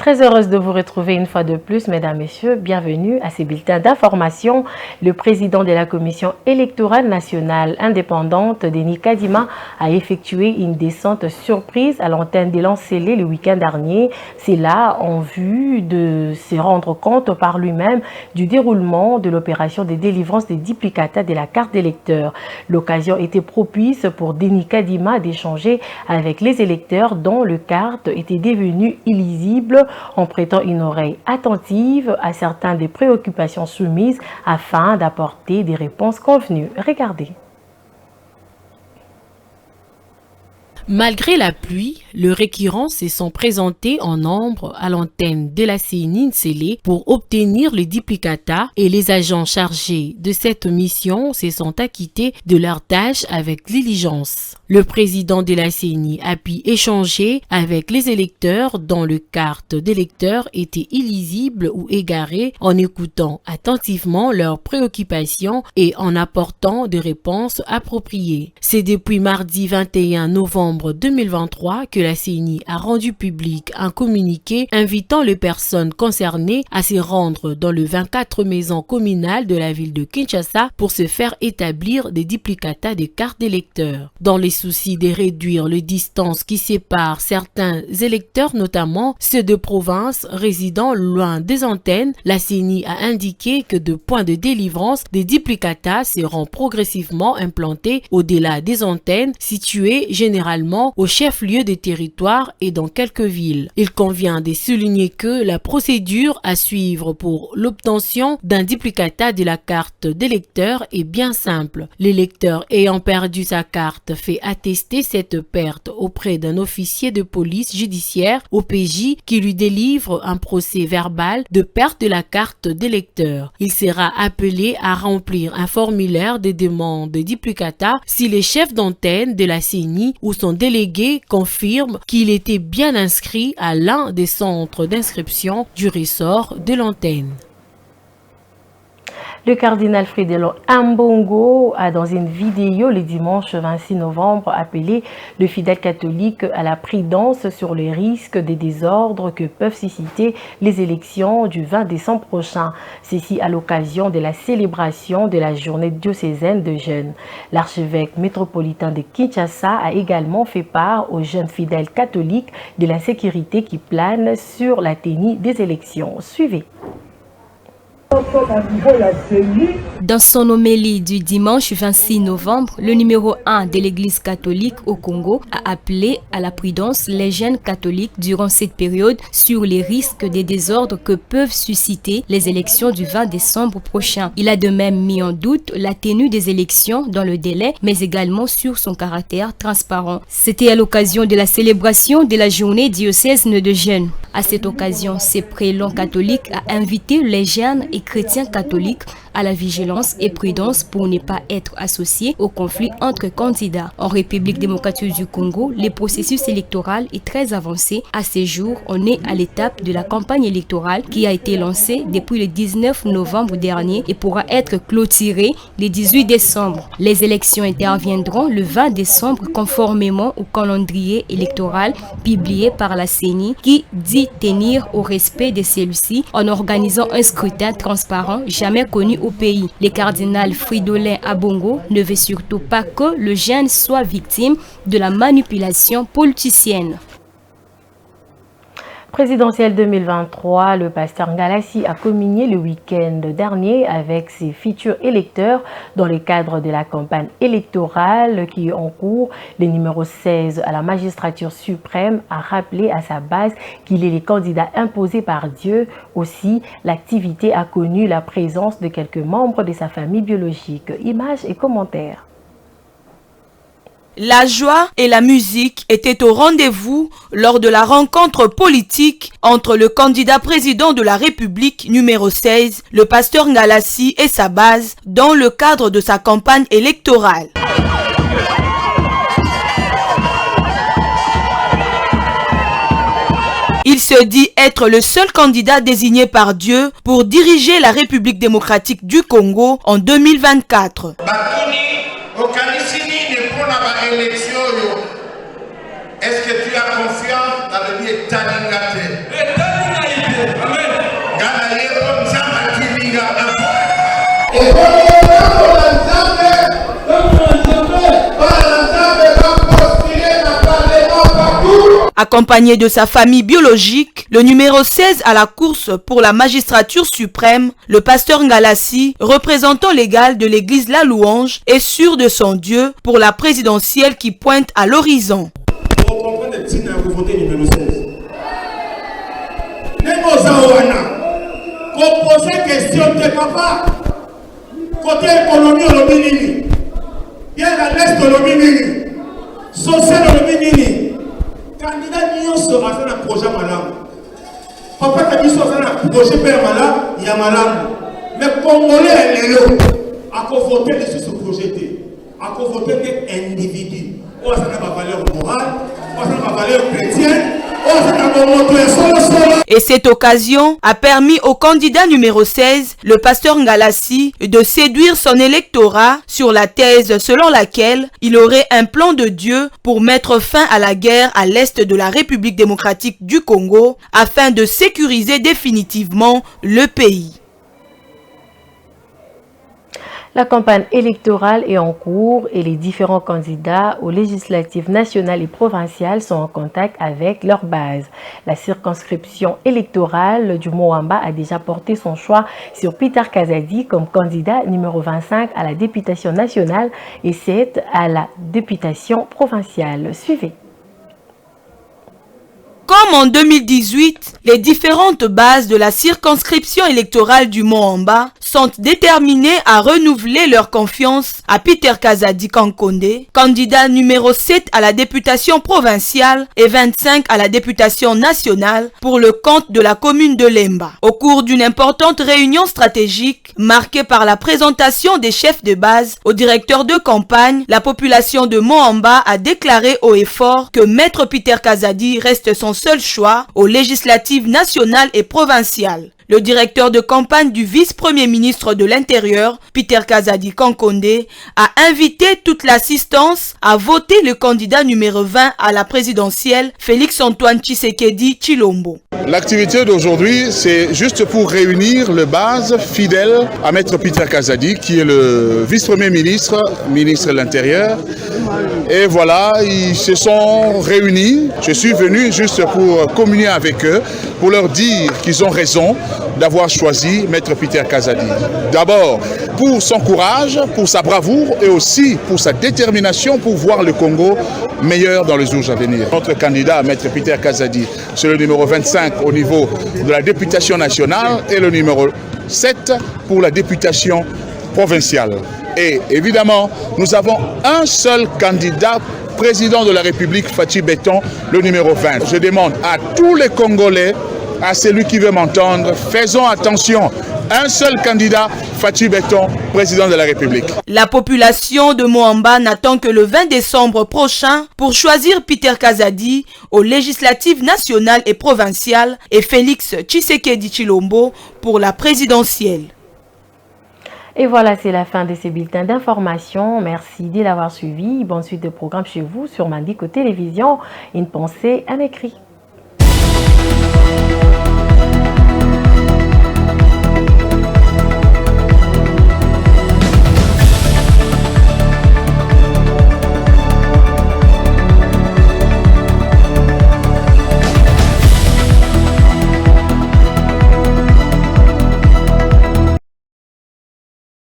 Très heureuse de vous retrouver une fois de plus, mesdames, messieurs. Bienvenue à ces bulletins d'information. Le président de la Commission électorale nationale indépendante, Denis Kadima, a effectué une descente surprise à l'antenne de l'Ancélé le week-end dernier. C'est là en vue de se rendre compte par lui-même du déroulement de l'opération de délivrance des duplicata de la carte d'électeur. L'occasion était propice pour Denis Kadima d'échanger avec les électeurs dont le carte était devenu illisible, en prêtant une oreille attentive à certaines des préoccupations soumises afin d'apporter des réponses convenues. Regardez. Malgré la pluie, les requérants se sont présentés en nombre à l'antenne de la CENI Nsélé pour obtenir le duplicata et les agents chargés de cette mission se sont acquittés de leur tâche avec diligence. Le président de la CENI a pu échanger avec les électeurs dont le carte d'électeur était illisible ou égarée en écoutant attentivement leurs préoccupations et en apportant des réponses appropriées. C'est depuis mardi 21 novembre 2023 que la CENI a rendu public un communiqué invitant les personnes concernées à se rendre dans les 24 maisons communales de la ville de Kinshasa pour se faire établir des duplicata des cartes d'électeurs. Dans les soucis de réduire les distances qui séparent certains électeurs, notamment ceux de province résidant loin des antennes, la CENI a indiqué que de points de délivrance des duplicata seront progressivement implantés au-delà des antennes situées généralement au chef-lieu des territoires et dans quelques villes. Il convient de souligner que la procédure à suivre pour l'obtention d'un duplicata de la carte d'électeur est bien simple. L'électeur ayant perdu sa carte fait attester cette perte auprès d'un officier de police judiciaire, OPJ, qui lui délivre un procès verbal de perte de la carte d'électeur. Il sera appelé à remplir un formulaire de demande de duplicata si les chefs d'antenne de la CENI ou son délégué confirme qu'il était bien inscrit à l'un des centres d'inscription du ressort de l'antenne. Le cardinal Fridolin Ambongo a, dans une vidéo le dimanche 26 novembre, appelé le fidèle catholique à la prudence sur les risques des désordres que peuvent susciter les élections du 20 décembre prochain. Ceci à l'occasion de la célébration de la journée diocésaine de jeûne. L'archevêque métropolitain de Kinshasa a également fait part aux jeunes fidèles catholiques de la sécurité qui plane sur la tenue des élections. Suivez. Dans son homélie du dimanche 26 novembre, le numéro 1 de l'Église catholique au Congo a appelé à la prudence les jeunes catholiques durant cette période sur les risques des désordres que peuvent susciter les élections du 20 décembre prochain. Il a de même mis en doute la tenue des élections dans le délai, mais également sur son caractère transparent. C'était à l'occasion de la célébration de la journée diocésaine de jeûne. À cette occasion, ce prélats catholique a invité les jeunes et chrétiens catholiques à la vigilance et prudence pour ne pas être associés au conflit entre candidats. En République démocratique du Congo, le processus électoral est très avancé. À ce jour, on est à l'étape de la campagne électorale qui a été lancée depuis le 19 novembre dernier et pourra être clôturée le 18 décembre. Les élections interviendront le 20 décembre conformément au calendrier électoral publié par la CENI qui dit tenir au respect de celui-ci en organisant un scrutin transparent jamais connu au pays. Le cardinal Fridolin Ambongo ne veut surtout pas que le jeune soit victime de la manipulation politicienne. Présidentielle 2023, le pasteur Ngalassi a communié le week-end dernier avec ses futurs électeurs dans le cadre de la campagne électorale qui est en cours. Le numéro 16 à la magistrature suprême a rappelé à sa base qu'il est le candidat imposé par Dieu. Aussi, l'activité a connu la présence de quelques membres de sa famille biologique. Images et commentaires. La joie et la musique étaient au rendez-vous lors de la rencontre politique entre le candidat président de la République numéro 16, le pasteur Ngalassi et sa base, dans le cadre de sa campagne électorale. Il se dit être le seul candidat désigné par Dieu pour diriger la République démocratique du Congo en 2024. Est-ce que tu as confiance dans le Dieu Taningate? Accompagné de sa famille biologique, le numéro 16 à la course pour la magistrature suprême, le pasteur Ngalassi, représentant légal de l'église La Louange, est sûr de son Dieu pour la présidentielle qui pointe à l'horizon. Vous comprenez le signe à vous voter numéro 16. Vous posez question de papa. Côté économie, on le dit. Bien à l'est, on le dit. Social, on le dit. Candidat Nyon sera fait un projet malade. Papa qui a dit qu'il un projet père malade, il y a malade. Mais Congolais, les lots, à quoi voter sur ce projet, à quoi voter des individus. On a ma valeur morale, on a ma valeur chrétienne. Et cette occasion a permis au candidat numéro 16, le pasteur Ngalassi, de séduire son électorat sur la thèse selon laquelle il aurait un plan de Dieu pour mettre fin à la guerre à l'est de la République démocratique du Congo afin de sécuriser définitivement le pays. La campagne électorale est en cours et les différents candidats aux législatives nationales et provinciales sont en contact avec leur base. La circonscription électorale du Moamba a déjà porté son choix sur Peter Kazadi comme candidat numéro 25 à la députation nationale et 7 à la députation provinciale. Suivez. Comme en 2018, les différentes bases de la circonscription électorale du Moamba sont déterminées à renouveler leur confiance à Peter Kazadi Kankonde, candidat numéro 7 à la députation provinciale et 25 à la députation nationale pour le compte de la commune de Lemba. Au cours d'une importante réunion stratégique marquée par la présentation des chefs de base au directeur de campagne, la population de Moamba a déclaré haut et fort que Maître Peter Kazadi reste son seul choix aux législatives nationales et provinciales. Le directeur de campagne du vice-premier ministre de l'Intérieur, Peter Kazadi Kankonde, a invité toute l'assistance à voter le candidat numéro 20 à la présidentielle, Félix-Antoine Tshisekedi Tshilombo. L'activité d'aujourd'hui, c'est juste pour réunir le base fidèle à Maître Peter Kazadi, qui est le vice-premier ministre, ministre de l'Intérieur. Et voilà, ils se sont réunis. Je suis venu juste pour communier avec eux, pour leur dire qu'ils ont raison d'avoir choisi Maître Peter Kazadi. D'abord, pour son courage, pour sa bravoure et aussi pour sa détermination pour voir le Congo meilleur dans les jours à venir. Notre candidat, Maître Peter Kazadi, c'est le numéro 25 au niveau de la députation nationale et le numéro 7 pour la députation provinciale. Et évidemment, nous avons un seul candidat, président de la République, Fachi Béton, le numéro 20. Je demande à tous les Congolais, à celui qui veut m'entendre, faisons attention. Un seul candidat, Fachi Béton, président de la République. La population de Moamba n'attend que le 20 décembre prochain pour choisir Peter Kazadi aux législatives nationales et provinciales et Félix Tshisekedi Tshilombo pour la présidentielle. Et voilà, c'est la fin de ces bulletins d'information. Merci de l'avoir suivi. Bonne suite de programme chez vous sur Mandiko Télévision. Une pensée à l'écrit.